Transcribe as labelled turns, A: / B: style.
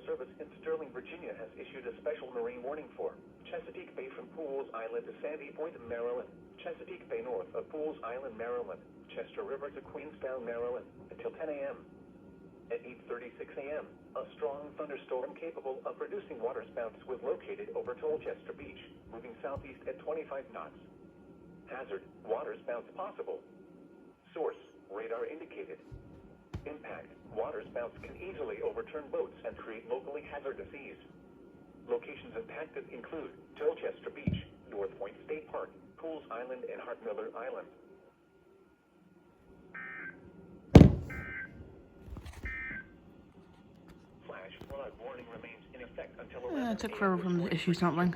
A: Service in Sterling, Virginia has issued a special marine warning for Chesapeake Bay from Pools Island to Sandy Point, Maryland, Chesapeake Bay north of Pools Island, Maryland, Chester River to Queenstown, Maryland, until 10 a.m. At 8:36 a.m., a strong thunderstorm capable of producing waterspouts was located over Tolchester Beach, moving southeast at 25 knots. Hazard, waterspouts possible. Source, radar indicated. Impact, waterspouts can easily overturn boats and create locally hazardous seas. Locations impacted include Tolchester Beach, North Point State Park, Pools Island, and Hartmiller Island. Flash flood warning remains in effect until 11
B: It took forever from the issues not ring.